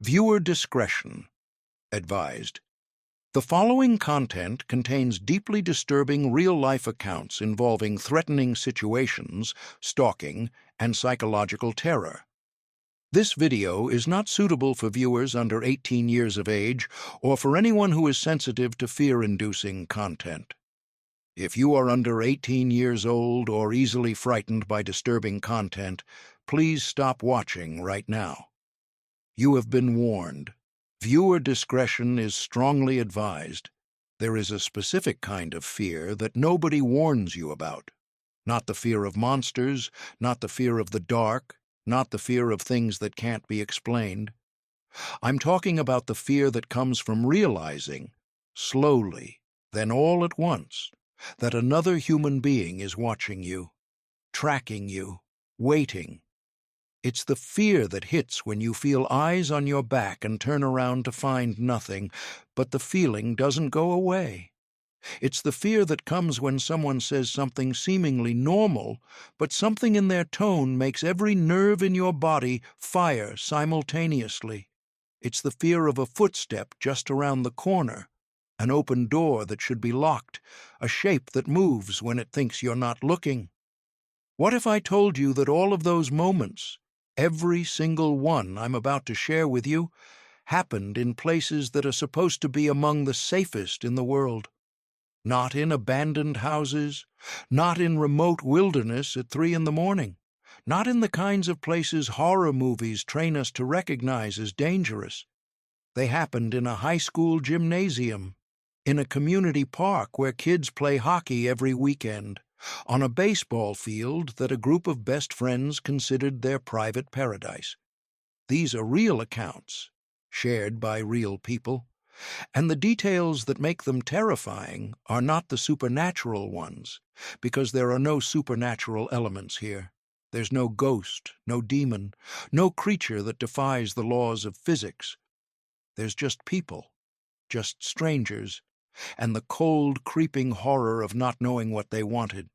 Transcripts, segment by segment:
Viewer discretion advised. The following content contains deeply disturbing real-life accounts involving threatening situations, stalking, and psychological terror. This video is not suitable for viewers under 18 years of age or for anyone who is sensitive to fear-inducing content. If you are under 18 years old or easily frightened by disturbing content, please stop watching right now. You have been warned. Viewer discretion is strongly advised. There is a specific kind of fear that nobody warns you about. Not the fear of monsters, not the fear of the dark, not the fear of things that can't be explained. I'm talking about the fear that comes from realizing, slowly, then all at once, that another human being is watching you, tracking you, waiting. It's the fear that hits when you feel eyes on your back and turn around to find nothing, but the feeling doesn't go away. It's the fear that comes when someone says something seemingly normal, but something in their tone makes every nerve in your body fire simultaneously. It's the fear of a footstep just around the corner, an open door that should be locked, a shape that moves when it thinks you're not looking. What if I told you that all of those moments, every single one I'm about to share with you, happened in places that are supposed to be among the safest in the world? Not in abandoned houses, not in remote wilderness at 3 in the morning, not in the kinds of places horror movies train us to recognize as dangerous. They happened in a high school gymnasium, in a community park where kids play hockey every weekend, on a baseball field that a group of best friends considered their private paradise. These are real accounts, shared by real people, and the details that make them terrifying are not the supernatural ones, because there are no supernatural elements here. There's no ghost, no demon, no creature that defies the laws of physics. There's just people, just strangers, and the cold, creeping horror of not knowing what they wanted.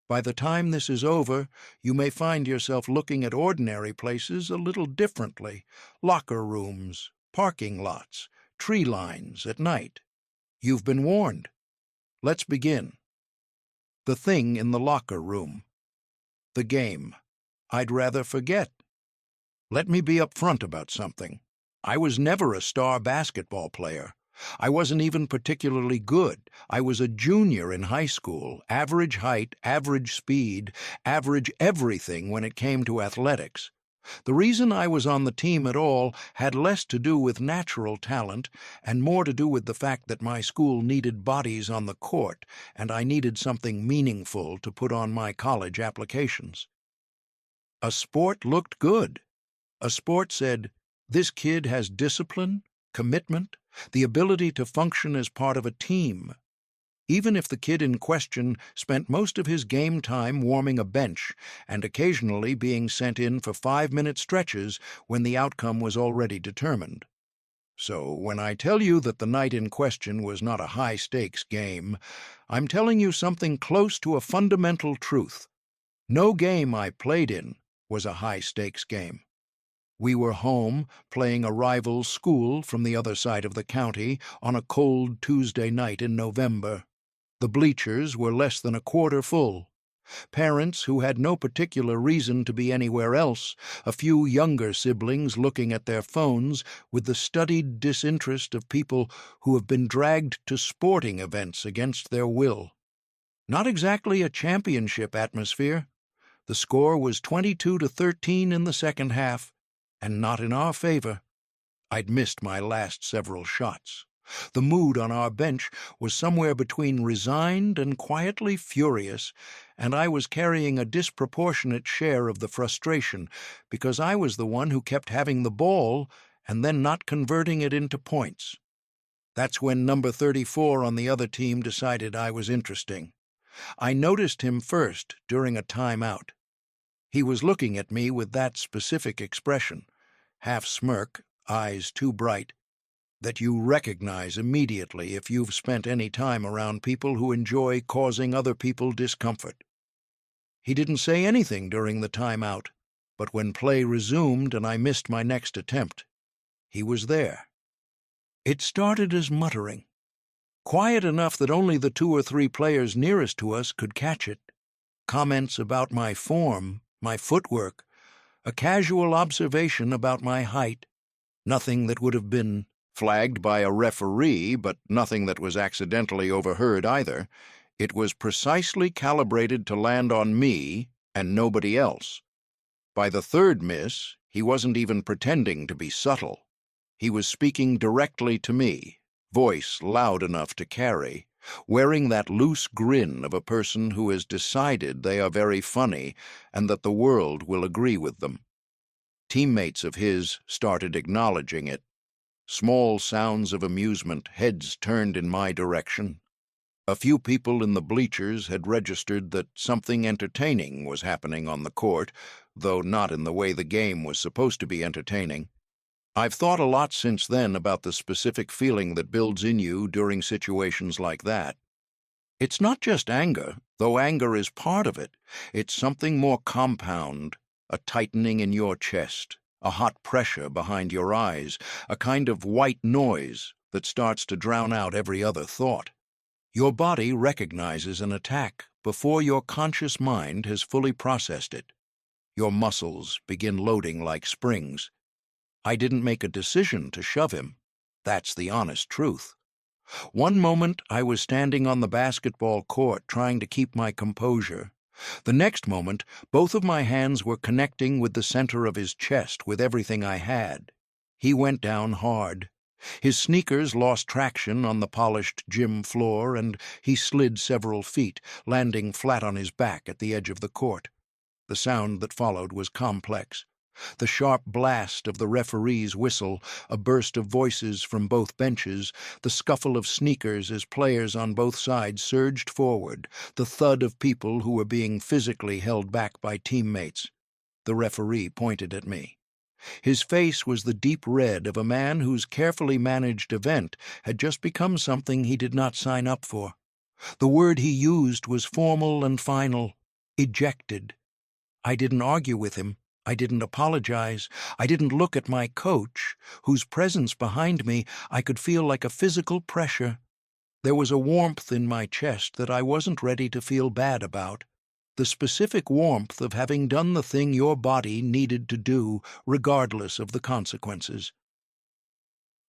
By the time this is over, you may find yourself looking at ordinary places a little differently: locker rooms, parking lots, tree lines at night. You've been warned. Let's begin. The thing in the locker room. The game. I'd rather forget. Let me be upfront about something. I was never a star basketball player. I wasn't even particularly good. I was a junior in high school, average height, average speed, average everything when it came to athletics. The reason I was on the team at all had less to do with natural talent and more to do with the fact that my school needed bodies on the court and I needed something meaningful to put on my college applications. A sport looked good. A sport said, "This kid has discipline, commitment, the ability to function as part of a team." Even if the kid in question spent most of his game time warming a bench and occasionally being sent in for 5-minute stretches when the outcome was already determined. So when I tell you that the night in question was not a high-stakes game, I'm telling you something close to a fundamental truth. No game I played in was a high-stakes game. We were home, playing a rival school from the other side of the county on a cold Tuesday night in November. The bleachers were less than a quarter full. Parents who had no particular reason to be anywhere else, a few younger siblings looking at their phones with the studied disinterest of people who have been dragged to sporting events against their will. Not exactly a championship atmosphere. The score was 22-13 in the second half, and not in our favor. I'd missed my last several shots. The mood on our bench was somewhere between resigned and quietly furious, and I was carrying a disproportionate share of the frustration because I was the one who kept having the ball and then not converting it into points. That's when number 34 on the other team decided I was interesting. I noticed him first during a timeout. He was looking at me with that specific expression, half smirk, eyes too bright, that you recognize immediately if you've spent any time around people who enjoy causing other people discomfort. He didn't say anything during the timeout, but when play resumed and I missed my next attempt, He was there. It started as muttering, quiet enough that only the 2 or 3 players nearest to us could catch it. Comments about my form, my footwork, a casual observation about my height. Nothing that would have been flagged by a referee, but nothing that was accidentally overheard either. It was precisely calibrated to land on me and nobody else. By the 3rd miss, he wasn't even pretending to be subtle. He was speaking directly to me, voice loud enough to carry, wearing that loose grin of a person who has decided they are very funny and that the world will agree with them. Teammates of his started acknowledging it. Small sounds of amusement, heads turned in my direction. A few people in the bleachers had registered that something entertaining was happening on the court, though not in the way the game was supposed to be entertaining. I've thought a lot since then about the specific feeling that builds in you during situations like that. It's not just anger, though anger is part of it. It's something more compound, a tightening in your chest, a hot pressure behind your eyes, a kind of white noise that starts to drown out every other thought. Your body recognizes an attack before your conscious mind has fully processed it. Your muscles begin loading like springs. I didn't make a decision to shove him. That's the honest truth. One moment I was standing on the basketball court trying to keep my composure. The next moment, both of my hands were connecting with the center of his chest with everything I had. He went down hard. His sneakers lost traction on the polished gym floor, and he slid several feet, landing flat on his back at the edge of the court. The sound that followed was complex. The sharp blast of the referee's whistle, a burst of voices from both benches, the scuffle of sneakers as players on both sides surged forward, the thud of people who were being physically held back by teammates. The referee pointed at me. His face was the deep red of a man whose carefully managed event had just become something he did not sign up for. The word he used was formal and final: ejected. I didn't argue with him. I didn't apologize. I didn't look at my coach, whose presence behind me I could feel like a physical pressure. There was a warmth in my chest that I wasn't ready to feel bad about. The specific warmth of having done the thing your body needed to do, regardless of the consequences.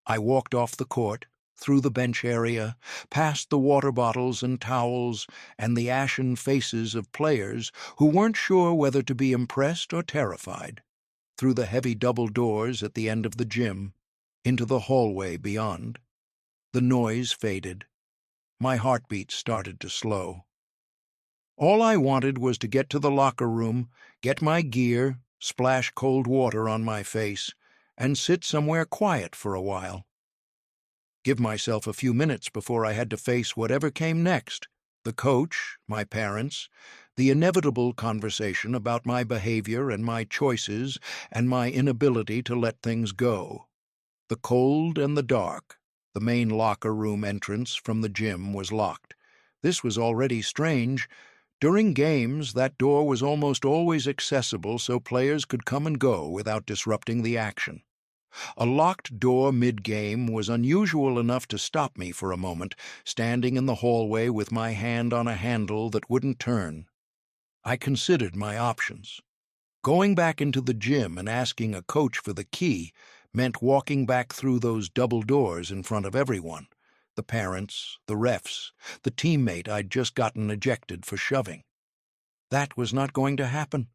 I walked off the court, through the bench area, past the water bottles and towels and the ashen faces of players who weren't sure whether to be impressed or terrified, through the heavy double doors at the end of the gym, into the hallway beyond. The noise faded. My heartbeat started to slow. All I wanted was to get to the locker room, get my gear, splash cold water on my face, and sit somewhere quiet for a while. Give myself a few minutes before I had to face whatever came next: the coach, my parents, the inevitable conversation about my behavior and my choices and my inability to let things go. The cold and the dark. The main locker room entrance from the gym was locked. This was already strange. During games, that door was almost always accessible so players could come and go without disrupting the action. A locked door mid-game was unusual enough to stop me for a moment, standing in the hallway with my hand on a handle that wouldn't turn. I considered my options. Going back into the gym and asking a coach for the key meant walking back through those double doors in front of everyone: the parents, the refs, the teammate I'd just gotten ejected for shoving. That was not going to happen.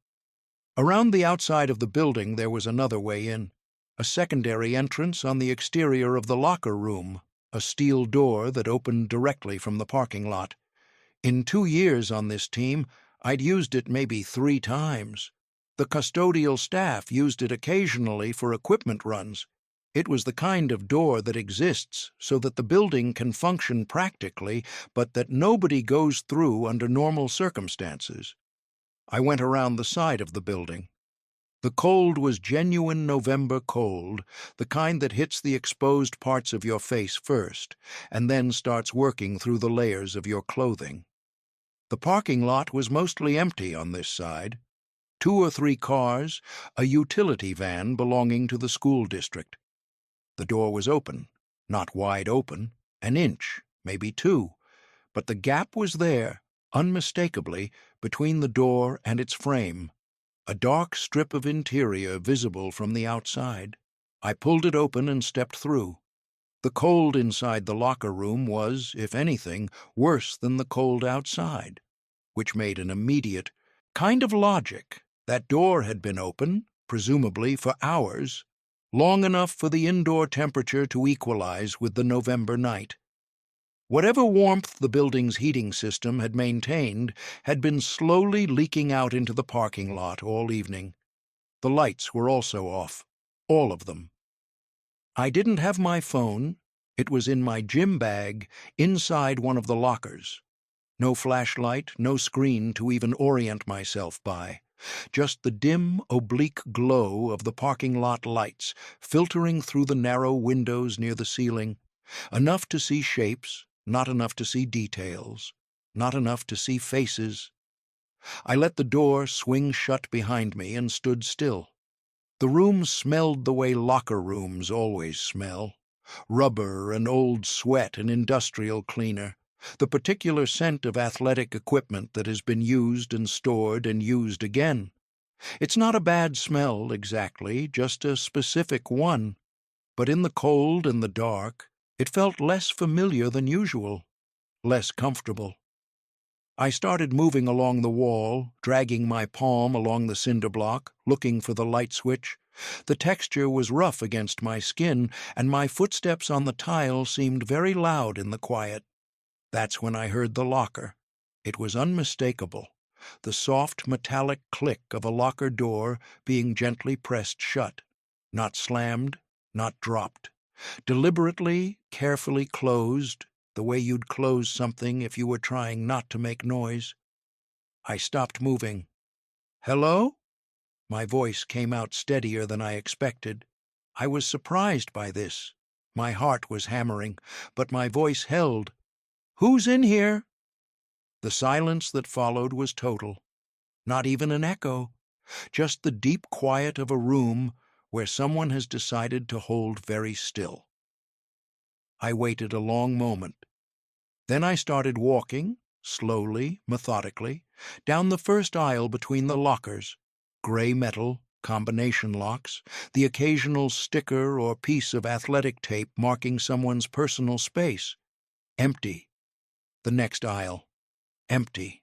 Around the outside of the building there was another way in. A secondary entrance on the exterior of the locker room, a steel door that opened directly from the parking lot. In 2 years on this team, I'd used it maybe 3 times. The custodial staff used it occasionally for equipment runs. It was the kind of door that exists so that the building can function practically, but that nobody goes through under normal circumstances. I went around the side of the building. The cold was genuine November cold, the kind that hits the exposed parts of your face first, and then starts working through the layers of your clothing. The parking lot was mostly empty on this side. 2 or 3 cars, a utility van belonging to the school district. The door was open, not wide open, an inch, maybe two, but the gap was there, unmistakably, between the door and its frame, a dark strip of interior visible from the outside. I pulled it open and stepped through. The cold inside the locker room was, if anything, worse than the cold outside, which made an immediate kind of logic. That door had been open, presumably for hours, long enough for the indoor temperature to equalize with the November night. Whatever warmth the building's heating system had maintained had been slowly leaking out into the parking lot all evening. The lights were also off, all of them. I didn't have my phone. It was in my gym bag, inside one of the lockers. No flashlight, no screen to even orient myself by. Just the dim, oblique glow of the parking lot lights filtering through the narrow windows near the ceiling. Enough to see shapes, not enough to see details, not enough to see faces. I let the door swing shut behind me and stood still. The room smelled the way locker rooms always smell. Rubber and old sweat and industrial cleaner. The particular scent of athletic equipment that has been used and stored and used again. It's not a bad smell, exactly, just a specific one. But in the cold and the dark, it felt less familiar than usual, less comfortable. I started moving along the wall, dragging my palm along the cinder block, looking for the light switch. The texture was rough against my skin, and my footsteps on the tile seemed very loud in the quiet. That's when I heard the locker. It was unmistakable, the soft metallic click of a locker door being gently pressed shut, not slammed, not dropped. Deliberately, carefully closed, the way you'd close something if you were trying not to make noise. I stopped moving. "Hello?" My voice came out steadier than I expected. I was surprised by this. My heart was hammering, but my voice held. "Who's in here?" The silence that followed was total. Not even an echo. Just the deep quiet of a room where someone has decided to hold very still. I waited a long moment. Then I started walking, slowly, methodically, down the first aisle between the lockers. Gray metal, combination locks, the occasional sticker or piece of athletic tape marking someone's personal space. Empty. The next aisle. Empty.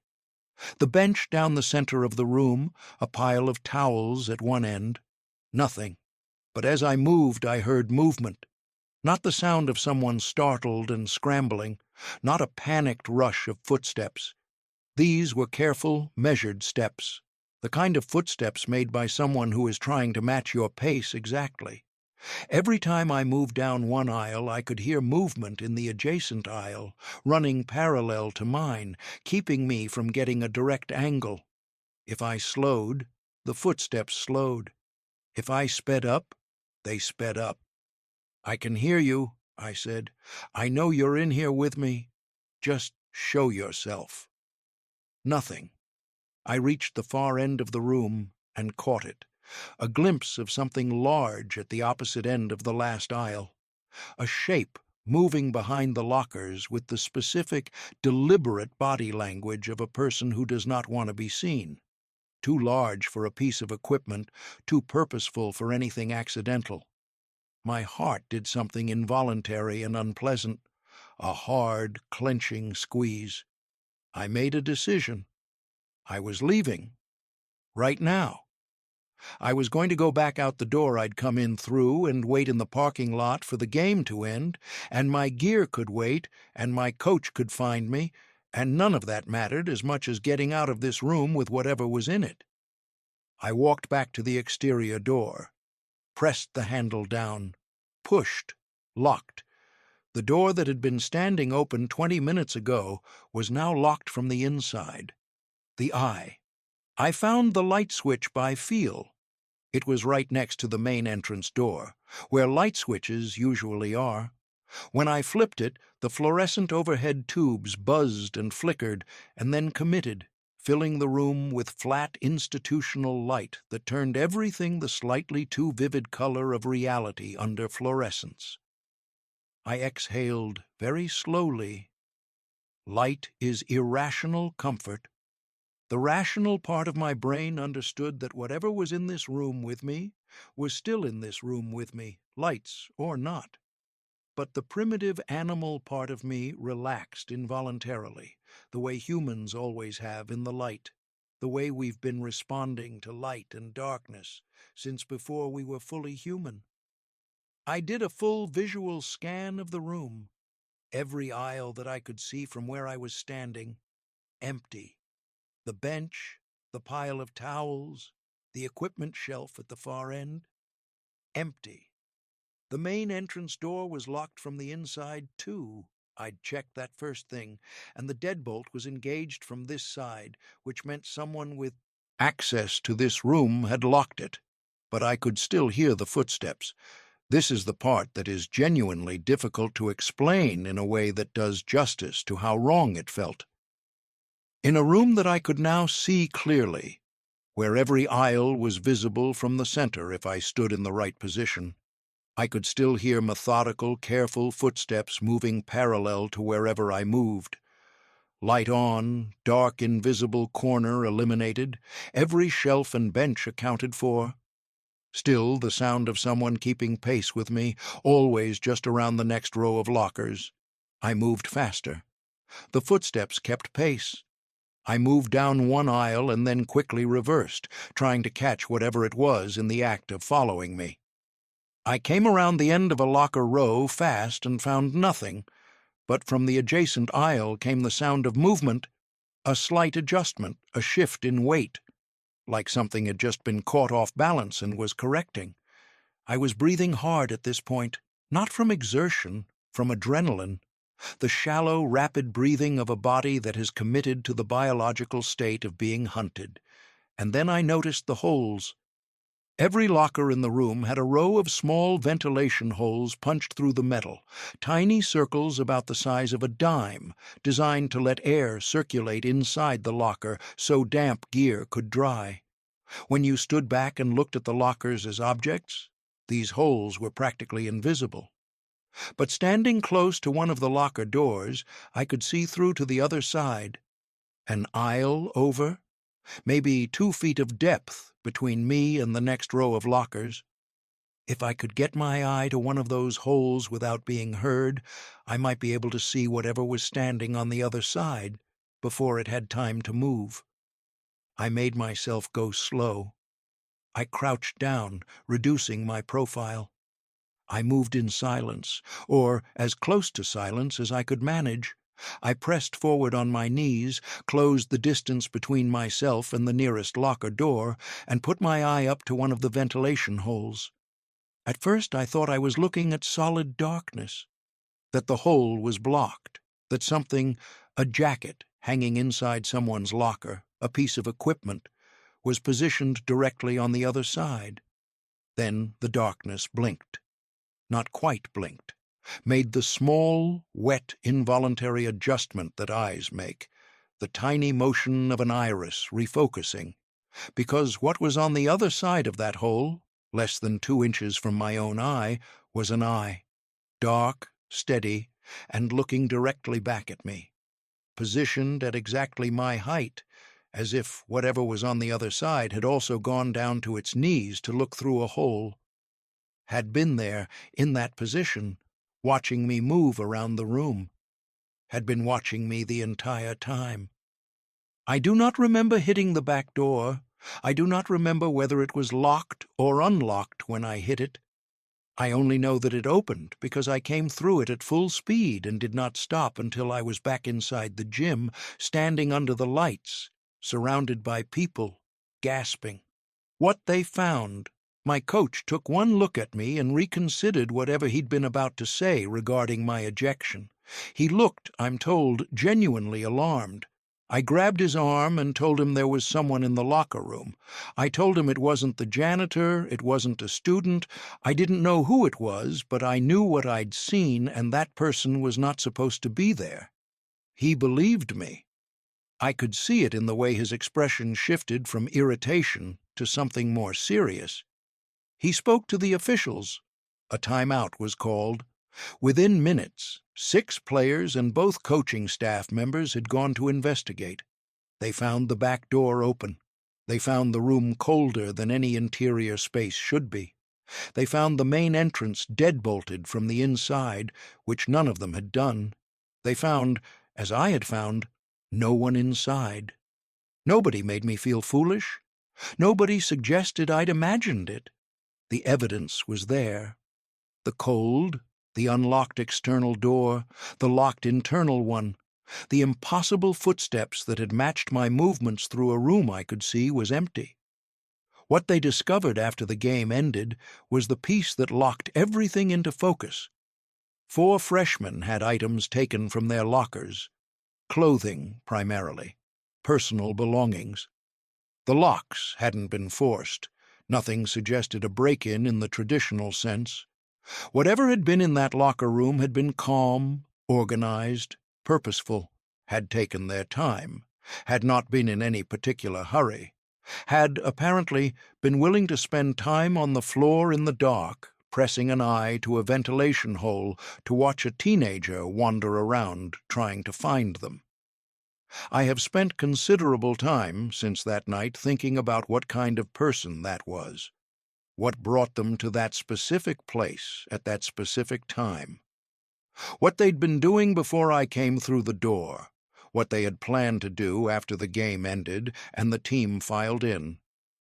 The bench down the center of the room, a pile of towels at one end. Nothing. But as I moved, I heard movement. Not the sound of someone startled and scrambling, not a panicked rush of footsteps. These were careful, measured steps, the kind of footsteps made by someone who is trying to match your pace exactly. Every time I moved down one aisle, I could hear movement in the adjacent aisle, running parallel to mine, keeping me from getting a direct angle. If I slowed, the footsteps slowed. If I sped up, they sped up. "I can hear you," I said. "I know you're in here with me. Just show yourself." Nothing. I reached the far end of the room and caught it. A glimpse of something large at the opposite end of the last aisle. A shape moving behind the lockers with the specific, deliberate body language of a person who does not want to be seen. Too large for a piece of equipment, too purposeful for anything accidental. My heart did something involuntary and unpleasant, a hard, clenching squeeze. I made a decision. I was leaving. Right now. I was going to go back out the door I'd come in through and wait in the parking lot for the game to end, and my gear could wait, and my coach could find me, and none of that mattered as much as getting out of this room with whatever was in it. I walked back to the exterior door, pressed the handle down, pushed, locked. The door that had been standing open 20 minutes ago was now locked from the inside. The eye. I found the light switch by feel. It was right next to the main entrance door, where light switches usually are. When I flipped it, the fluorescent overhead tubes buzzed and flickered, and then committed, filling the room with flat institutional light that turned everything the slightly too vivid color of reality under fluorescence. I exhaled very slowly. Light is irrational comfort. The rational part of my brain understood that whatever was in this room with me was still in this room with me, lights or not. But the primitive animal part of me relaxed involuntarily, the way humans always have in the light, the way we've been responding to light and darkness since before we were fully human. I did a full visual scan of the room, every aisle that I could see from where I was standing, empty. The bench, the pile of towels, the equipment shelf at the far end, empty. The main entrance door was locked from the inside, too. I'd checked that first thing, and the deadbolt was engaged from this side, which meant someone with access to this room had locked it. But I could still hear the footsteps. This is the part that is genuinely difficult to explain in a way that does justice to how wrong it felt. In a room that I could now see clearly, where every aisle was visible from the center if I stood in the right position, I could still hear methodical, careful footsteps moving parallel to wherever I moved. Light on, dark invisible corner eliminated, every shelf and bench accounted for. Still the sound of someone keeping pace with me, always just around the next row of lockers. I moved faster. The footsteps kept pace. I moved down one aisle and then quickly reversed, trying to catch whatever it was in the act of following me. I came around the end of a locker row fast and found nothing, but from the adjacent aisle came the sound of movement, a slight adjustment, a shift in weight, like something had just been caught off balance and was correcting. I was breathing hard at this point, not from exertion, from adrenaline, the shallow, rapid breathing of a body that has committed to the biological state of being hunted. And then I noticed the holes. Every locker in the room had a row of small ventilation holes punched through the metal, tiny circles about the size of a dime, designed to let air circulate inside the locker so damp gear could dry. When you stood back and looked at the lockers as objects, these holes were practically invisible. But standing close to one of the locker doors, I could see through to the other side. An aisle over, maybe 2 feet of depth between me and the next row of lockers. If I could get my eye to one of those holes without being heard, I might be able to see whatever was standing on the other side before it had time to move. I made myself go slow. I crouched down, reducing my profile. I moved in silence, or as close to silence as I could manage. I pressed forward on my knees, closed the distance between myself and the nearest locker door, and put my eye up to one of the ventilation holes. At first I thought I was looking at solid darkness, that the hole was blocked, that something, a jacket hanging inside someone's locker, a piece of equipment, was positioned directly on the other side. Then the darkness blinked. Not quite blinked. Made the small, wet, involuntary adjustment that eyes make, the tiny motion of an iris refocusing, because what was on the other side of that hole, less than 2 inches from my own eye, was an eye, dark, steady, and looking directly back at me, positioned at exactly my height, as if whatever was on the other side had also gone down to its knees to look through a hole, had been there, in that position, watching me move around the room, had been watching me the entire time. I do not remember hitting the back door. I do not remember whether it was locked or unlocked when I hit it. I only know that it opened because I came through it at full speed and did not stop until I was back inside the gym, standing under the lights, surrounded by people, gasping. What they found. My coach took one look at me and reconsidered whatever he'd been about to say regarding my ejection. He looked, I'm told, genuinely alarmed. I grabbed his arm and told him there was someone in the locker room. I told him it wasn't the janitor, it wasn't a student. I didn't know who it was, but I knew what I'd seen, and that person was not supposed to be there. He believed me. I could see it in the way his expression shifted from irritation to something more serious. He spoke to the officials. A timeout was called. Within minutes, 6 players and both coaching staff members had gone to investigate. They found the back door open. They found the room colder than any interior space should be. They found the main entrance deadbolted from the inside, which none of them had done. They found, as I had found, no one inside. Nobody made me feel foolish. Nobody suggested I'd imagined it. The evidence was there. The cold, the unlocked external door, the locked internal one, the impossible footsteps that had matched my movements through a room I could see was empty. What they discovered after the game ended was the piece that locked everything into focus. 4 freshmen had items taken from their lockers, clothing primarily, personal belongings. The locks hadn't been forced. Nothing suggested a break-in in the traditional sense. Whatever had been in that locker room had been calm, organized, purposeful, had taken their time, had not been in any particular hurry, had, apparently, been willing to spend time on the floor in the dark, pressing an eye to a ventilation hole to watch a teenager wander around trying to find them. I have spent considerable time since that night thinking about what kind of person that was, what brought them to that specific place at that specific time, what they'd been doing before I came through the door, what they had planned to do after the game ended and the team filed in.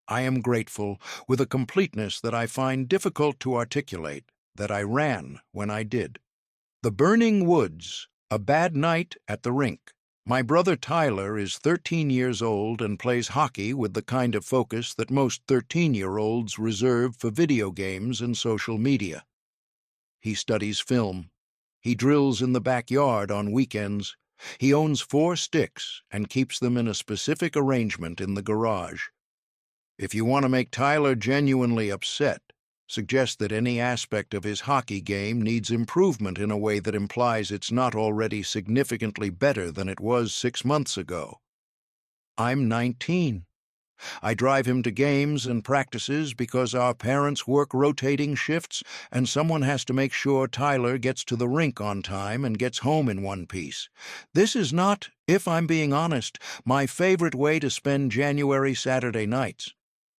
I am grateful, with a completeness that I find difficult to articulate, that I ran when I did. The Burning Woods, a bad night at the rink. My brother Tyler is 13 years old and plays hockey with the kind of focus that most 13-year-olds reserve for video games and social media. He studies film. He drills in the backyard on weekends. He owns 4 sticks and keeps them in a specific arrangement in the garage. If you want to make Tyler genuinely upset, suggest that any aspect of his hockey game needs improvement in a way that implies it's not already significantly better than it was 6 months ago. I'm 19. I drive him to games and practices because our parents work rotating shifts and someone has to make sure Tyler gets to the rink on time and gets home in one piece. This is not, if I'm being honest, my favorite way to spend January Saturday nights.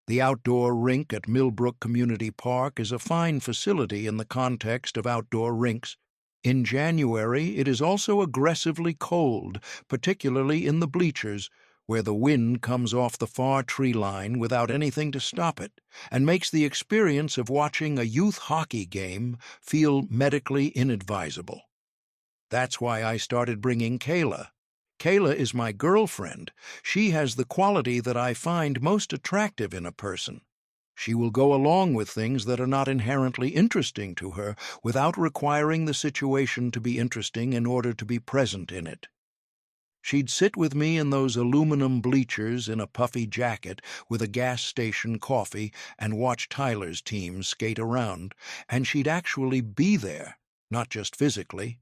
The outdoor rink at Millbrook Community Park is a fine facility in the context of outdoor rinks. In January, it is also aggressively cold, particularly in the bleachers, where the wind comes off the far tree line without anything to stop it, and makes the experience of watching a youth hockey game feel medically inadvisable. That's why I started bringing Kayla. Kayla is my girlfriend. She has the quality that I find most attractive in a person. She will go along with things that are not inherently interesting to her without requiring the situation to be interesting in order to be present in it. She'd sit with me in those aluminum bleachers in a puffy jacket with a gas station coffee and watch Tyler's team skate around, and she'd actually be there, not just physically.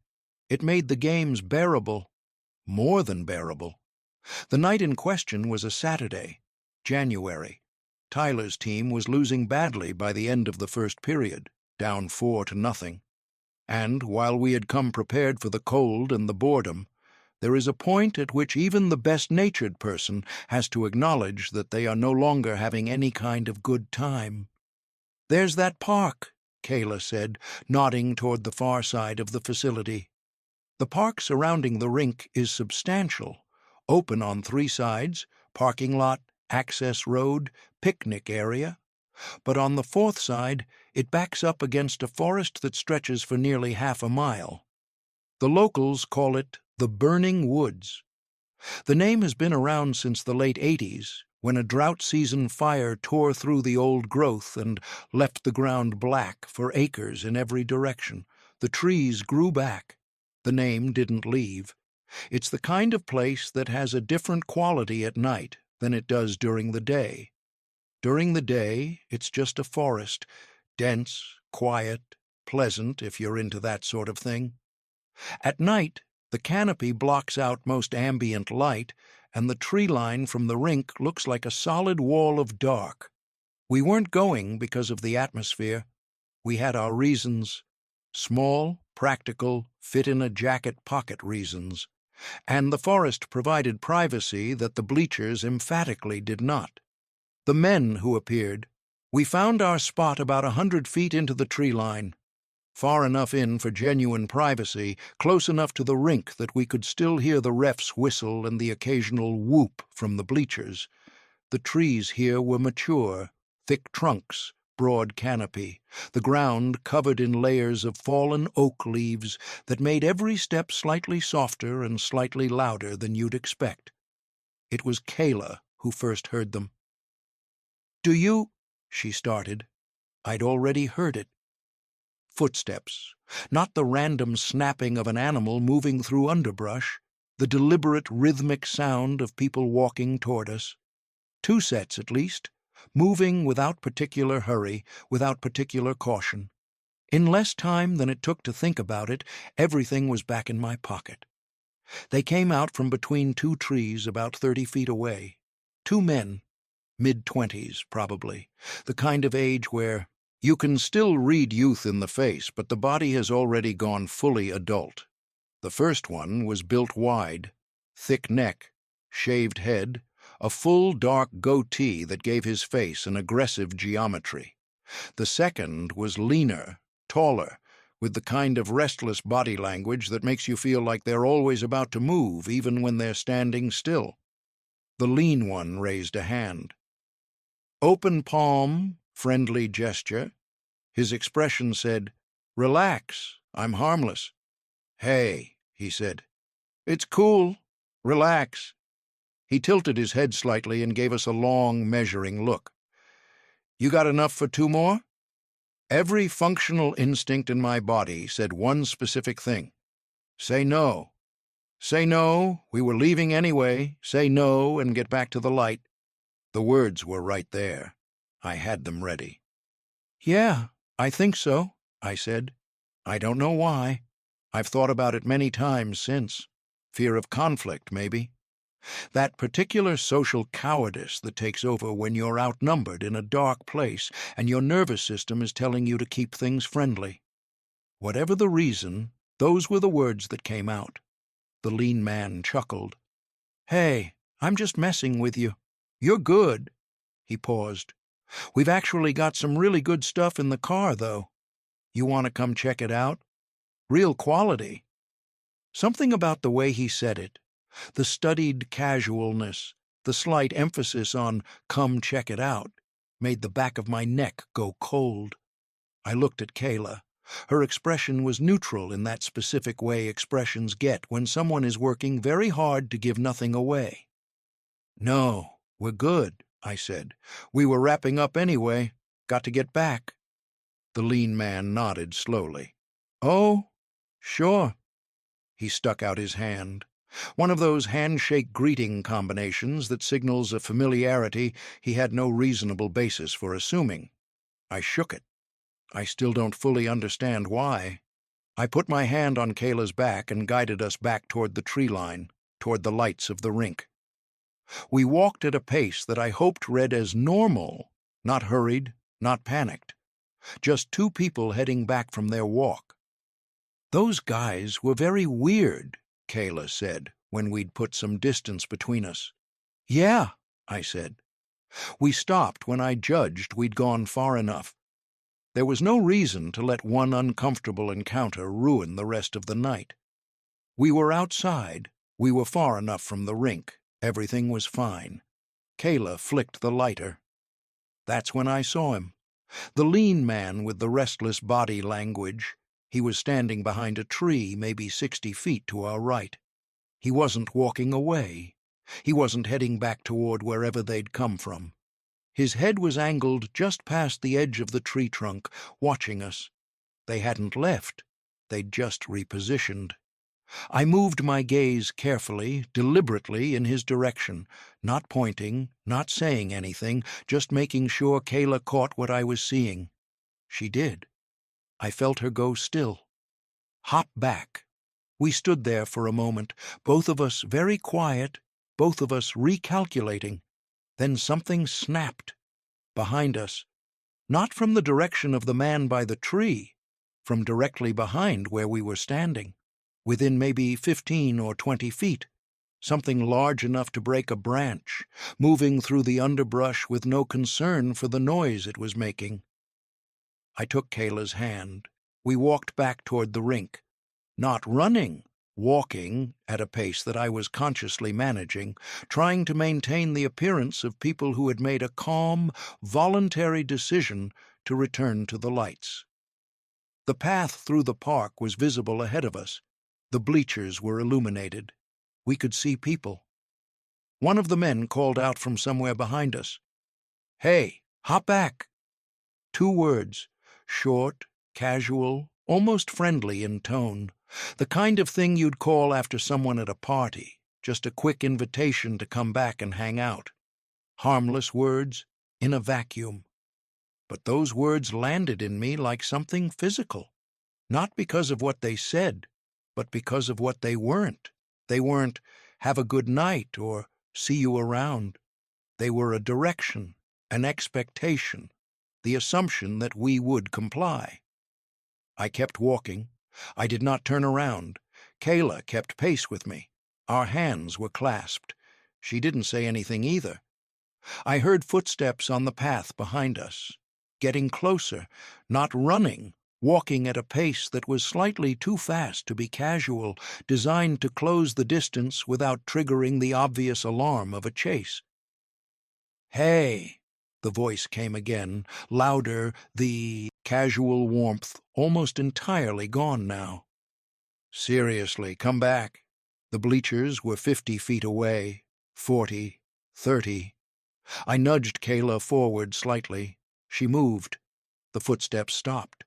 It made the games bearable. More than bearable. The night in question was a Saturday, January. Tyler's team was losing badly by the end of the first period, down 4-0. And, while we had come prepared for the cold and the boredom, there is a point at which even the best-natured person has to acknowledge that they are no longer having any kind of good time. "There's that park," Kayla said, nodding toward the far side of the facility. The park surrounding the rink is substantial, open on 3 sides, parking lot, access road, picnic area. But on the 4th side, it backs up against a forest that stretches for nearly half a mile. The locals call it the Burning Woods. The name has been around since the late 80s, when a drought-season fire tore through the old growth and left the ground black for acres in every direction. The trees grew back. The name didn't leave. It's the kind of place that has a different quality at night than it does during the day. During the day, it's just a forest, dense, quiet, pleasant if you're into that sort of thing. At night, the canopy blocks out most ambient light, and the tree line from the rink looks like a solid wall of dark. We weren't going because of the atmosphere. We had our reasons. Small, practical, fit-in-a-jacket pocket reasons. And the forest provided privacy that the bleachers emphatically did not. The men who appeared. We found our spot about 100 feet into the tree line. Far enough in for genuine privacy, close enough to the rink that we could still hear the ref's whistle and the occasional whoop from the bleachers. The trees here were mature, thick trunks, broad canopy, the ground covered in layers of fallen oak leaves that made every step slightly softer and slightly louder than you'd expect. It was Kayla who first heard them. "Do you—" she started. I'd already heard it. Footsteps, not the random snapping of an animal moving through underbrush, the deliberate rhythmic sound of people walking toward us. 2 sets at least, moving without particular hurry, without particular caution. In less time than it took to think about it, everything was back in my pocket. They came out from between 2 trees about 30 feet away. 2 men, mid-20s probably, the kind of age where you can still read youth in the face, but the body has already gone fully adult. The first one was built wide, thick neck, shaved head, a full dark goatee that gave his face an aggressive geometry. The second was leaner, taller, with the kind of restless body language that makes you feel like they're always about to move, even when they're standing still. The lean one raised a hand. Open palm, friendly gesture. His expression said, "Relax, I'm harmless." "Hey," he said. "It's cool. Relax." He tilted his head slightly and gave us a long, measuring look. "You got enough for 2 more?" Every functional instinct in my body said one specific thing. Say no. Say no, we were leaving anyway. Say no and get back to the light. The words were right there. I had them ready. "Yeah, I think so," I said. "I don't know why. I've thought about it many times since. Fear of conflict, maybe. That particular social cowardice that takes over when you're outnumbered in a dark place and your nervous system is telling you to keep things friendly. Whatever the reason, those were the words that came out." The lean man chuckled. "Hey, I'm just messing with you. You're good." He paused. "We've actually got some really good stuff in the car, though. You want to come check it out? Real quality." Something about the way he said it, the studied casualness, the slight emphasis on "come check it out," made the back of my neck go cold. I looked at Kayla. Her expression was neutral in that specific way expressions get when someone is working very hard to give nothing away. "No, we're good," I said. "We were wrapping up anyway. Got to get back." The lean man nodded slowly. "Oh, sure." He stuck out his hand. One of those handshake greeting combinations that signals a familiarity he had no reasonable basis for assuming. I shook it. I still don't fully understand why. I put my hand on Kayla's back and guided us back toward the tree line, toward the lights of the rink. We walked at a pace that I hoped read as normal, not hurried, not panicked. Just 2 people heading back from their walk. "Those guys were very weird," Kayla said, when we'd put some distance between us. "Yeah," I said. We stopped when I judged we'd gone far enough. There was no reason to let one uncomfortable encounter ruin the rest of the night. We were outside. We were far enough from the rink. Everything was fine. Kayla flicked the lighter. That's when I saw him. The lean man with the restless body language. He was standing behind a tree, maybe 60 feet to our right. He wasn't walking away. He wasn't heading back toward wherever they'd come from. His head was angled just past the edge of the tree trunk, watching us. They hadn't left. They'd just repositioned. I moved my gaze carefully, deliberately in his direction, not pointing, not saying anything, just making sure Kayla caught what I was seeing. She did. I felt her go still. Hop back. We stood there for a moment, both of us very quiet, both of us recalculating. Then something snapped behind us, not from the direction of the man by the tree, from directly behind where we were standing, within maybe 15 or 20 feet. Something large enough to break a branch, moving through the underbrush with no concern for the noise it was making. I took Kayla's hand. We walked back toward the rink, not running, walking at a pace that I was consciously managing, trying to maintain the appearance of people who had made a calm, voluntary decision to return to the lights. The path through the park was visible ahead of us. The bleachers were illuminated. We could see people. One of the men called out from somewhere behind us, "Hey, hop back!" 2 words, short, casual, almost friendly in tone, the kind of thing you'd call after someone at a party, just a quick invitation to come back and hang out. Harmless words in a vacuum. But those words landed in me like something physical, not because of what they said, but because of what they weren't. They weren't, "Have a good night," or "See you around." They were a direction, an expectation, the assumption that we would comply. I kept walking. I did not turn around. Kayla kept pace with me. Our hands were clasped. She didn't say anything either. I heard footsteps on the path behind us, getting closer, not running, walking at a pace that was slightly too fast to be casual, designed to close the distance without triggering the obvious alarm of a chase. "Hey!" The voice came again, louder, the casual warmth almost entirely gone now. "Seriously, come back." The bleachers were 50 feet away, 40, 30. I nudged Kayla forward slightly. She moved. The footsteps stopped.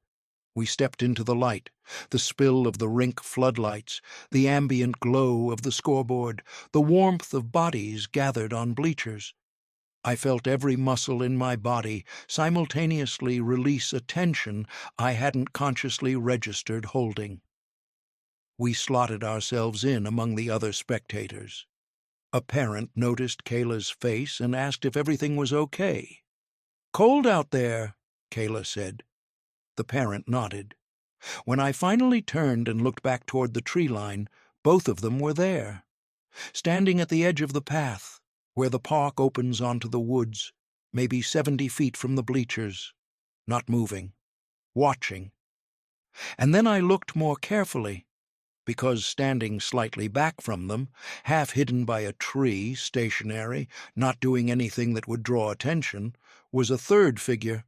We stepped into the light, the spill of the rink floodlights, the ambient glow of the scoreboard, the warmth of bodies gathered on bleachers. I felt every muscle in my body simultaneously release a tension I hadn't consciously registered holding. We slotted ourselves in among the other spectators. A parent noticed Kayla's face and asked if everything was okay. "Cold out there," Kayla said. The parent nodded. When I finally turned and looked back toward the tree line, both of them were there, standing at the edge of the path, where the park opens onto the woods, maybe 70 feet from the bleachers, not moving, watching. And then I looked more carefully, because standing slightly back from them, half hidden by a tree, stationary, not doing anything that would draw attention, was a third figure,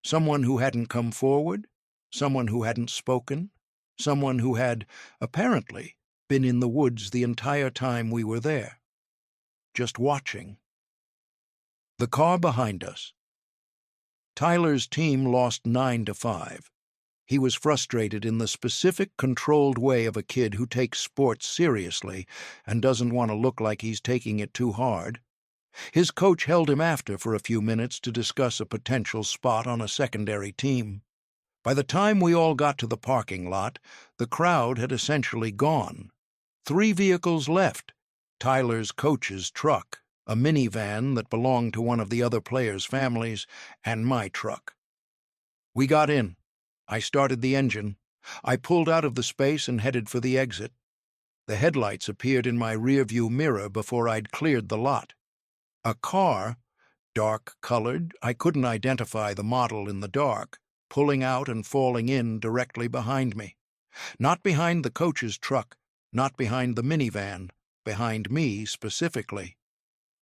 someone who hadn't come forward, someone who hadn't spoken, someone who had, apparently, been in the woods the entire time we were there, just watching. The car behind us. Tyler's team lost 9-5. He was frustrated in the specific, controlled way of a kid who takes sports seriously and doesn't want to look like he's taking it too hard. His coach held him after for a few minutes to discuss a potential spot on a secondary team. By the time we all got to the parking lot, the crowd had essentially gone. 3 vehicles left: Tyler's coach's truck, a minivan that belonged to one of the other players' families, and my truck. We got in. I started the engine. I pulled out of the space and headed for the exit. The headlights appeared in my rearview mirror before I'd cleared the lot. A car, dark-colored, I couldn't identify the model in the dark, pulling out and falling in directly behind me. Not behind the coach's truck, not behind the minivan, behind me specifically.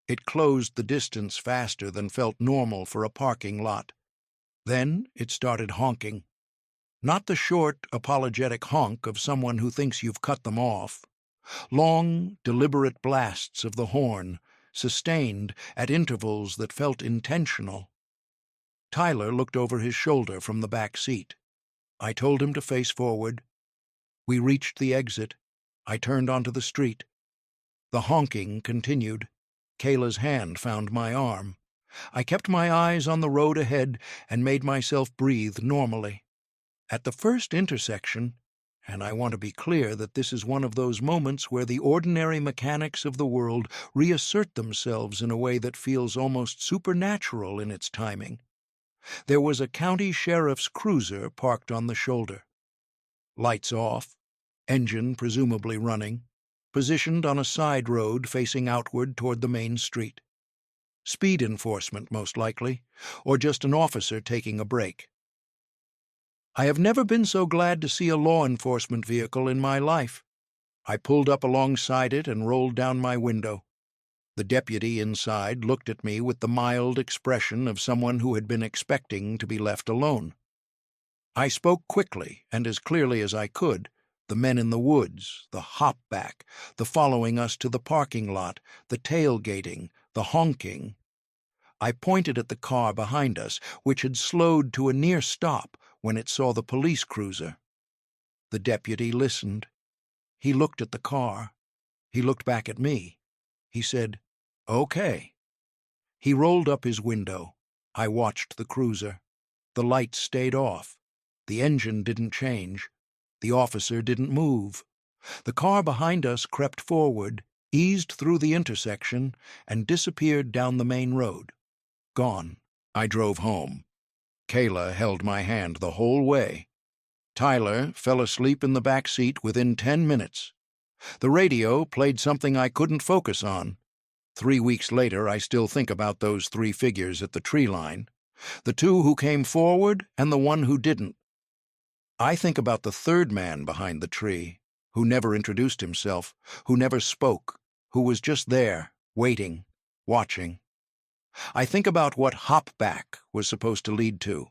It closed the distance faster than felt normal for a parking lot. Then it started honking. Not the short, apologetic honk of someone who thinks you've cut them off. Long, deliberate blasts of the horn, sustained at intervals that felt intentional. Tyler looked over his shoulder from the back seat. I told him to face forward. We reached the exit. I turned onto the street. The honking continued. Kayla's hand found my arm. I kept my eyes on the road ahead and made myself breathe normally. At the first intersection, And I want to be clear that this is one of those moments where the ordinary mechanics of the world reassert themselves in a way that feels almost supernatural in its timing. There was a county sheriff's cruiser parked on the shoulder. Lights off, engine presumably running, positioned on a side road facing outward toward the main street. Speed enforcement, most likely, or just an officer taking a break. I have never been so glad to see a law enforcement vehicle in my life. I pulled up alongside it and rolled down my window. The deputy inside looked at me with the mild expression of someone who had been expecting to be left alone. I spoke quickly and as clearly as I could. The men in the woods, the hop back, the following us to the parking lot, the tailgating, the honking. I pointed at the car behind us, which had slowed to a near stop when it saw the police cruiser. The deputy listened. He looked at the car. He looked back at me. He said, "Okay." He rolled up his window. I watched the cruiser. The lights stayed off. The engine didn't change. The officer didn't move. The car behind us crept forward, eased through the intersection, and disappeared down the main road. Gone. I drove home. Kayla held my hand the whole way. Tyler fell asleep in the back seat within 10 minutes. The radio played something I couldn't focus on. 3 weeks later, I still think about those 3 figures at the tree line. The 2 who came forward and the 1 who didn't. I think about the 3rd man behind the tree, who never introduced himself, who never spoke, who was just there, waiting, watching. I think about what hop back was supposed to lead to.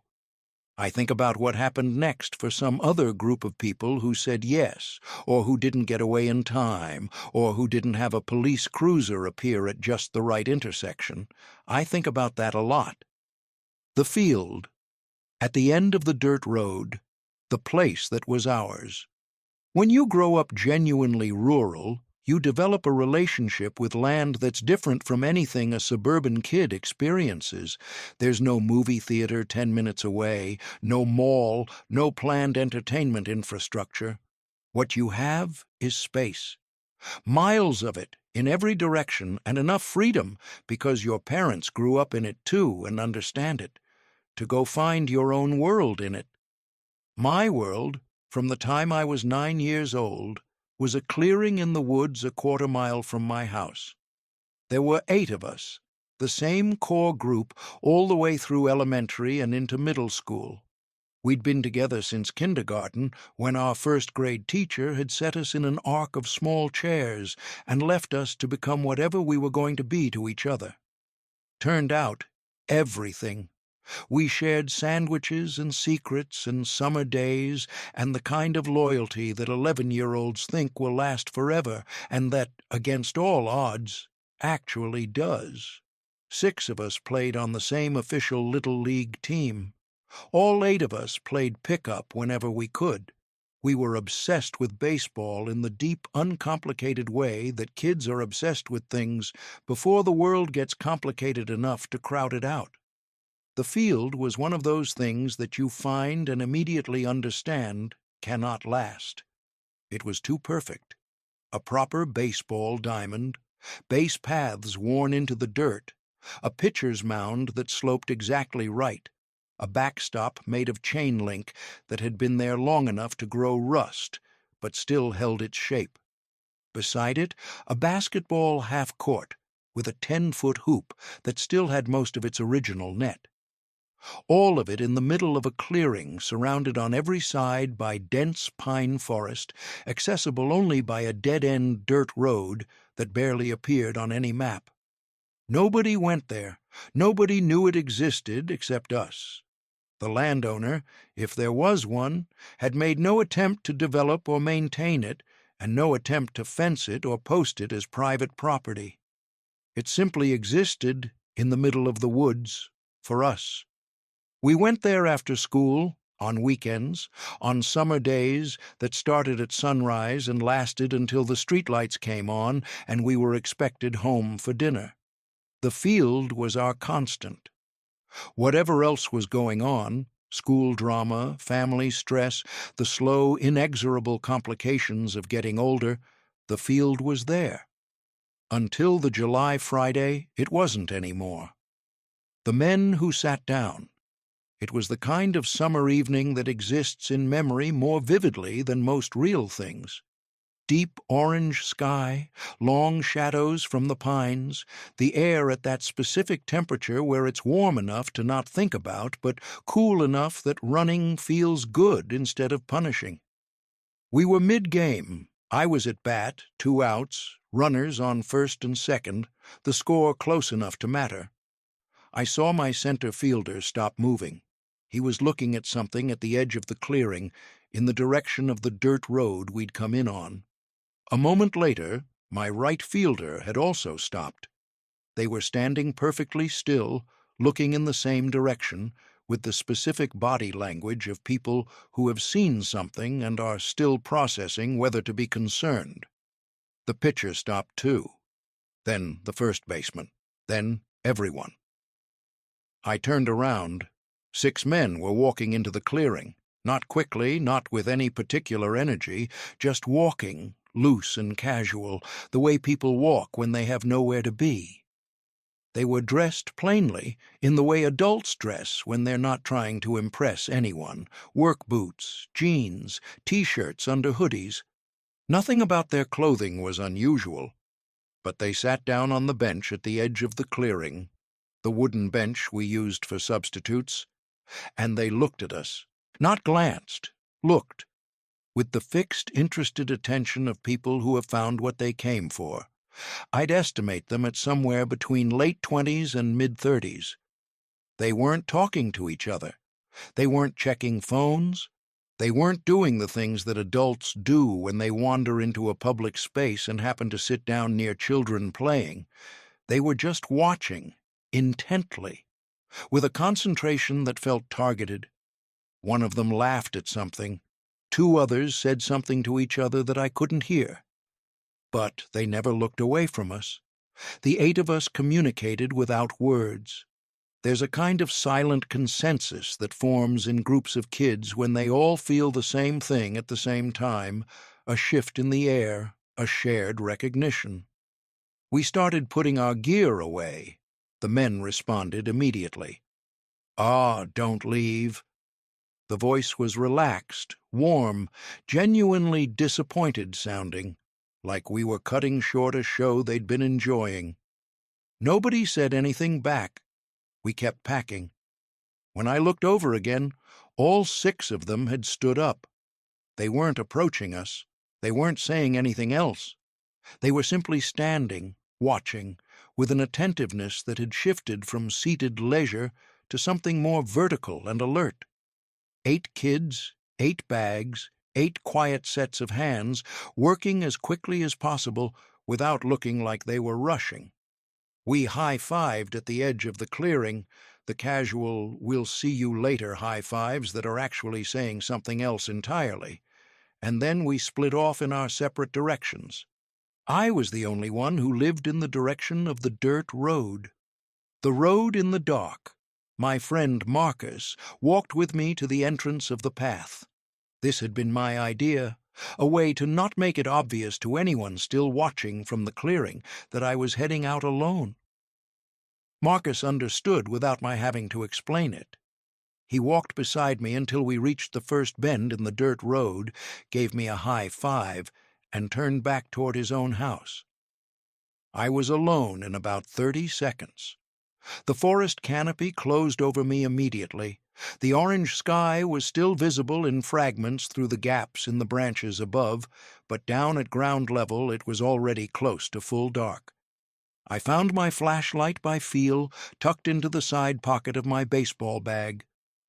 I think about what happened next for some other group of people who said yes, or who didn't get away in time, or who didn't have a police cruiser appear at just the right intersection. I think about that a lot. The field, at the end of the dirt road, the place that was ours. When you grow up genuinely rural, you develop a relationship with land that's different from anything a suburban kid experiences. There's no movie theater 10 minutes away, no mall, no planned entertainment infrastructure. What you have is space. Miles of it, in every direction, and enough freedom, because your parents grew up in it too and understand it, to go find your own world in it. My world, from the time I was 9 years old, was a clearing in the woods a quarter-mile from my house. There were 8 of us, the same core group all the way through elementary and into middle school. We'd been together since kindergarten, when our first-grade teacher had set us in an arc of small chairs and left us to become whatever we were going to be to each other. Turned out, everything. We shared sandwiches and secrets and summer days and the kind of loyalty that 11-year-olds think will last forever and that, against all odds, actually does. 6 of us played on the same official Little League team. All 8 of us played pickup whenever we could. We were obsessed with baseball in the deep, uncomplicated way that kids are obsessed with things before the world gets complicated enough to crowd it out. The field was one of those things that you find and immediately understand cannot last. It was too perfect. A proper baseball diamond, base paths worn into the dirt, a pitcher's mound that sloped exactly right, a backstop made of chain link that had been there long enough to grow rust, but still held its shape. Beside it, a basketball half-court with a 10-foot hoop that still had most of its original net. All of it in the middle of a clearing surrounded on every side by dense pine forest, accessible only by a dead-end dirt road that barely appeared on any map. Nobody went there. Nobody knew it existed except us. The landowner, if there was one, had made no attempt to develop or maintain it, and no attempt to fence it or post it as private property. It simply existed in the middle of the woods for us. We went there after school, on weekends, on summer days that started at sunrise and lasted until the streetlights came on and we were expected home for dinner. The field was our constant. Whatever else was going on, School drama, family stress, the slow, inexorable complications of getting older, the field was there. Until the July Friday, it wasn't anymore. The men who sat down. It was the kind of summer evening that exists in memory more vividly than most real things. Deep orange sky, long shadows from the pines, the air at that specific temperature where it's warm enough to not think about, but cool enough that running feels good instead of punishing. We were mid-game. I was at bat, 2 outs, runners on first and second, the score close enough to matter. I saw my center fielder stop moving. He was looking at something at the edge of the clearing, in the direction of the dirt road we'd come in on. A moment later, my right fielder had also stopped. They were standing perfectly still, looking in the same direction, with the specific body language of people who have seen something and are still processing whether to be concerned. The pitcher stopped too. Then the first baseman. Then everyone. I turned around. 6 men were walking into the clearing. Not quickly, not with any particular energy, just walking, loose and casual, the way people walk when they have nowhere to be. They were dressed plainly, in the way adults dress when they're not trying to impress anyone. Work boots, jeans, t-shirts under hoodies. Nothing about their clothing was unusual, but they sat down on the bench at the edge of the clearing, the wooden bench we used for substitutes, and they looked at us. Not glanced, looked, with the fixed, interested attention of people who have found what they came for. I'd estimate them at somewhere between late 20s and mid-30s. They weren't talking to each other. They weren't checking phones. They weren't doing the things that adults do when they wander into a public space and happen to sit down near children playing. They were just watching, intently, with a concentration that felt targeted. One of them laughed at something. 2 others said something to each other that I couldn't hear. But they never looked away from us. The 8 of us communicated without words. There's a kind of silent consensus that forms in groups of kids when they all feel the same thing at the same time, a shift in the air, a shared recognition. We started putting our gear away. The men responded immediately. "Ah, don't leave." The voice was relaxed, warm, genuinely disappointed sounding, like we were cutting short a show they'd been enjoying. Nobody said anything back. We kept packing. When I looked over again, all 6 of them had stood up. They weren't approaching us. They weren't saying anything else. They were simply standing, watching, with an attentiveness that had shifted from seated leisure to something more vertical and alert. 8 kids, 8 bags, 8 quiet sets of hands, working as quickly as possible without looking like they were rushing. We high-fived at the edge of the clearing, the casual, "we'll see you later" high-fives that are actually saying something else entirely, and then we split off in our separate directions. I was the only one who lived in the direction of the dirt road. The road in the dark. My friend Marcus walked with me to the entrance of the path. This had been my idea, a way to not make it obvious to anyone still watching from the clearing that I was heading out alone. Marcus understood without my having to explain it. He walked beside me until we reached the first bend in the dirt road, gave me a high five, and turned back toward his own house. I was alone in about 30 seconds. The forest canopy closed over me immediately. The orange sky was still visible in fragments through the gaps in the branches above, but down at ground level it was already close to full dark. I found my flashlight by feel, tucked into the side pocket of my baseball bag.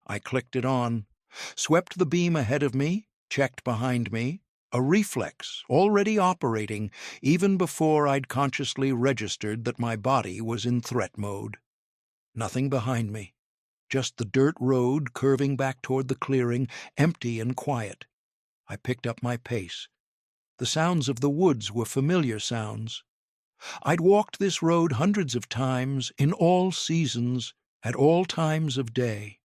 I clicked it on, swept the beam ahead of me, checked behind me, a reflex already operating even before I'd consciously registered that my body was in threat mode. Nothing behind me, just the dirt road curving back toward the clearing, empty and quiet. I picked up my pace. The sounds of the woods were familiar sounds. I'd walked this road hundreds of times, in all seasons, at all times of day.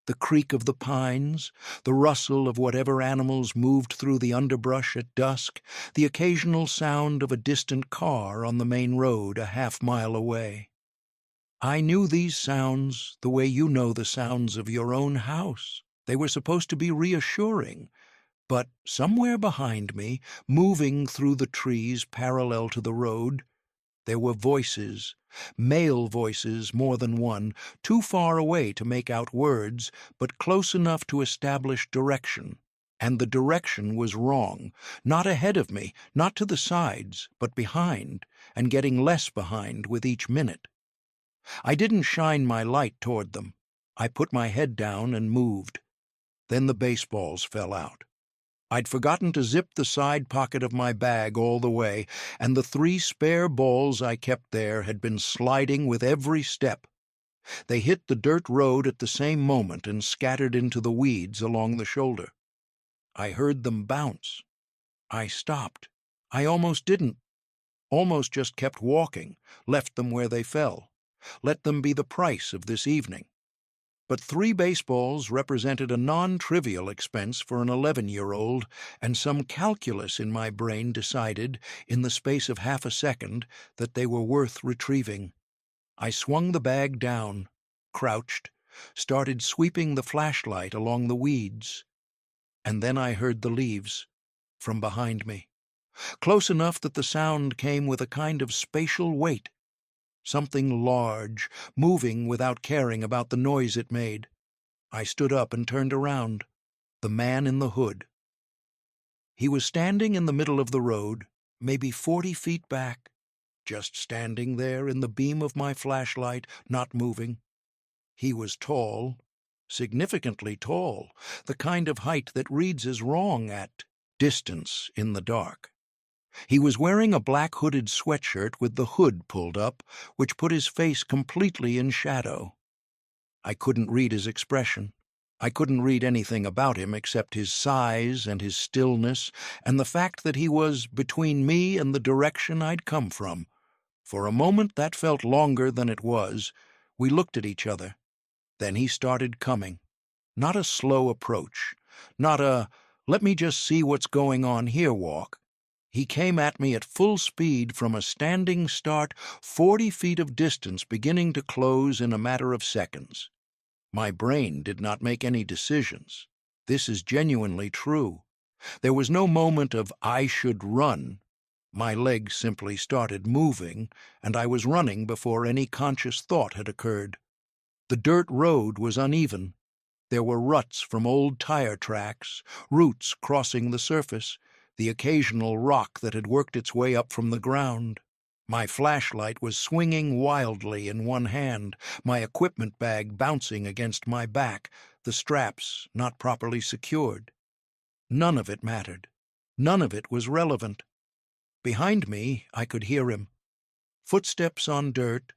the creak of the pines, the rustle of whatever animals moved through the underbrush at dusk, the occasional sound of a distant car on the main road a half-mile away. I knew these sounds the way you know the sounds of your own house. They were supposed to be reassuring, but somewhere behind me, moving through the trees parallel to the road, there were voices, male voices more than one, too far away to make out words, but close enough to establish direction. And the direction was wrong, not ahead of me, not to the sides, but behind, and getting less behind with each minute. I didn't shine my light toward them. I put my head down and moved. Then the baseballs fell out. I'd forgotten to zip the side pocket of my bag all the way, and the 3 spare balls I kept there had been sliding with every step. They hit the dirt road at the same moment and scattered into the weeds along the shoulder. I heard them bounce. I stopped. I almost didn't. Almost just kept walking, left them where they fell. Let them be the price of this evening. But 3 baseballs represented a non-trivial expense for an 11-year-old, and some calculus in my brain decided, in the space of half a second, that they were worth retrieving. I swung the bag down, crouched, started sweeping the flashlight along the weeds, and then I heard the leaves from behind me, close enough that the sound came with a kind of spatial weight. Something large, moving without caring about the noise it made. I stood up and turned around. The man in the hood. He was standing in the middle of the road, maybe 40 feet back, just standing there in the beam of my flashlight, not moving. He was tall, significantly tall, the kind of height that reads as wrong at distance in the dark. He was wearing a black hooded sweatshirt with the hood pulled up, which put his face completely in shadow. I couldn't read his expression. I couldn't read anything about him except his size and his stillness and the fact that he was between me and the direction I'd come from. For a moment that felt longer than it was. We looked at each other. Then he started coming. Not a slow approach. Not a, let me just see what's going on here walk. He came at me at full speed from a standing start, 40 feet of distance beginning to close in a matter of seconds. My brain did not make any decisions. This is genuinely true. There was no moment of I should run. My legs simply started moving, and I was running before any conscious thought had occurred. The dirt road was uneven. There were ruts from old tire tracks, roots crossing the surface, the occasional rock that had worked its way up from the ground. My flashlight was swinging wildly in one hand, my equipment bag bouncing against my back, the straps not properly secured. None of it mattered. None of it was relevant. Behind me, I could hear him. Footsteps on dirt,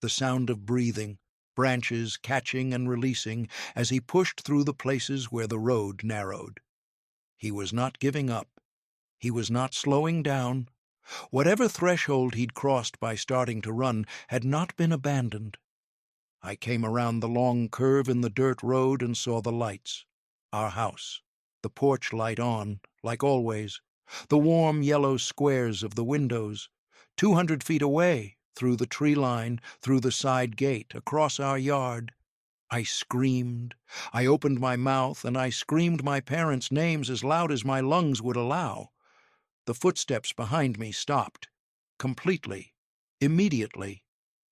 the sound of breathing, branches catching and releasing as he pushed through the places where the road narrowed. He was not giving up. He was not slowing down. Whatever threshold he'd crossed by starting to run had not been abandoned. I came around the long curve in the dirt road and saw the lights. Our house. The porch light on, like always. The warm yellow squares of the windows. 200 feet away, through the tree line, through the side gate, across our yard. I screamed. I opened my mouth, and I screamed my parents' names as loud as my lungs would allow. The footsteps behind me stopped. Completely. Immediately.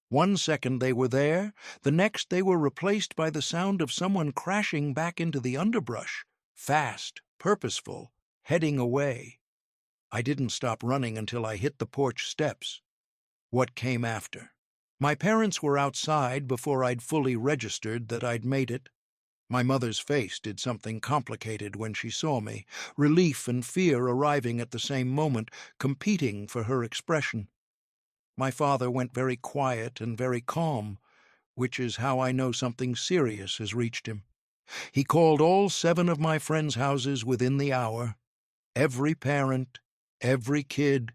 1 second they were there, the next they were replaced by the sound of someone crashing back into the underbrush. Fast, purposeful, heading away. I didn't stop running until I hit the porch steps. What came after? My parents were outside before I'd fully registered that I'd made it. My mother's face did something complicated when she saw me, relief and fear arriving at the same moment, competing for her expression. My father went very quiet and very calm, which is how I know something serious has reached him. He called all 7 of my friends' houses within the hour. Every parent, every kid.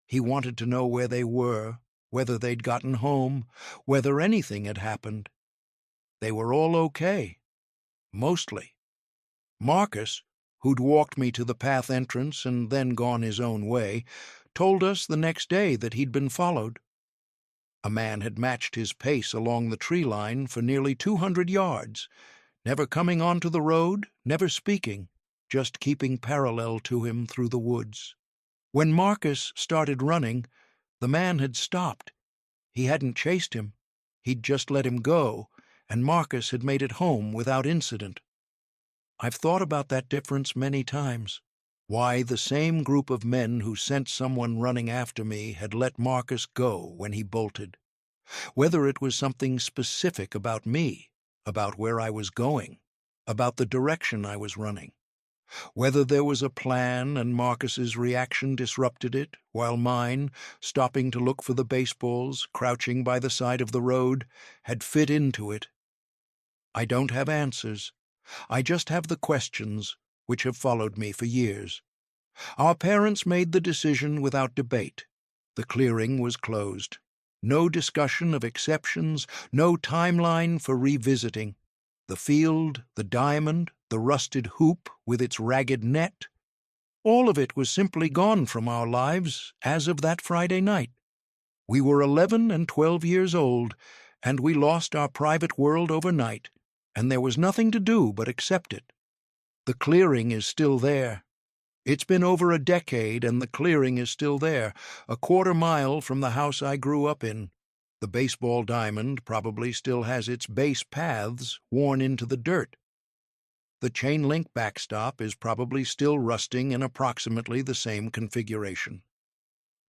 He wanted to know where they were, whether they'd gotten home, whether anything had happened. They were all okay. Mostly. Marcus, who'd walked me to the path entrance and then gone his own way, told us the next day that he'd been followed. A man had matched his pace along the tree line for nearly 200 yards, never coming onto the road, never speaking, just keeping parallel to him through the woods. When Marcus started running, the man had stopped. He hadn't chased him. He'd just let him go, and Marcus had made it home without incident. I've thought about that difference many times. Why the same group of men who sent someone running after me had let Marcus go when he bolted. Whether it was something specific about me, about where I was going, about the direction I was running. Whether there was a plan and Marcus's reaction disrupted it, while mine, stopping to look for the baseballs, crouching by the side of the road, had fit into it. I don't have answers. I just have the questions, which have followed me for years. Our parents made the decision without debate. The clearing was closed. No discussion of exceptions, no timeline for revisiting. The field, the diamond, the rusted hoop with its ragged net, all of it was simply gone from our lives as of that Friday night. We were 11 and 12 years old, and we lost our private world overnight, and there was nothing to do but accept it. The clearing is still there. It's been over a decade, and the clearing is still there, a quarter-mile from the house I grew up in. The baseball diamond probably still has its base paths worn into the dirt. The chain-link backstop is probably still rusting in approximately the same configuration.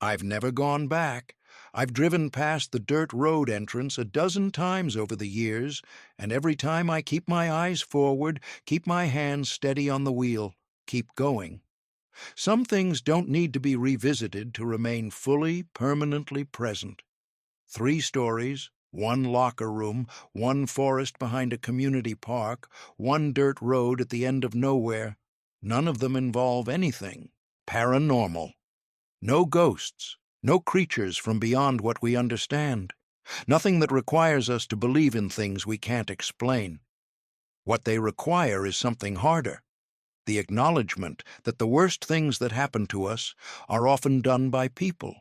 I've never gone back. I've driven past the dirt road entrance a dozen times over the years, and every time I keep my eyes forward, keep my hands steady on the wheel, keep going. Some things don't need to be revisited to remain fully, permanently present. 3 stories, 1 locker room, 1 forest behind a community park, 1 dirt road at the end of nowhere. None of them involve anything paranormal. No ghosts, no creatures from beyond what we understand. Nothing that requires us to believe in things we can't explain. What they require is something harder. The acknowledgement that the worst things that happen to us are often done by people.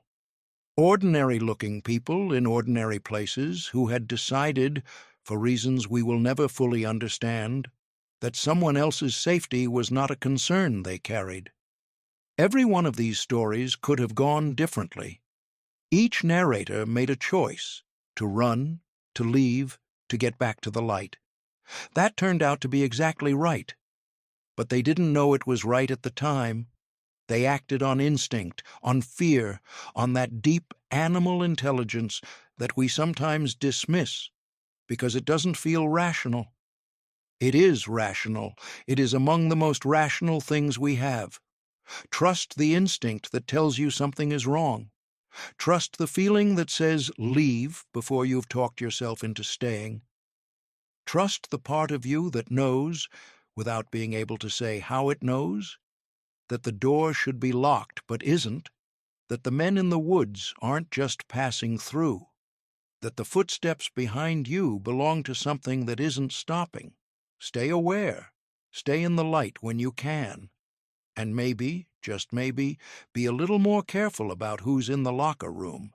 Ordinary-looking people in ordinary places who had decided, for reasons we will never fully understand, that someone else's safety was not a concern they carried. Every one of these stories could have gone differently. Each narrator made a choice to run, to leave, to get back to the light. That turned out to be exactly right. But they didn't know it was right at the time. They acted on instinct, on fear, on that deep animal intelligence that we sometimes dismiss because it doesn't feel rational. It is rational. It is among the most rational things we have. Trust the instinct that tells you something is wrong. Trust the feeling that says leave before you've talked yourself into staying. Trust the part of you that knows, without being able to say how it knows, that the door should be locked but isn't, that the men in the woods aren't just passing through, that the footsteps behind you belong to something that isn't stopping. Stay aware. Stay in the light when you can. And maybe, just maybe, be a little more careful about who's in the locker room.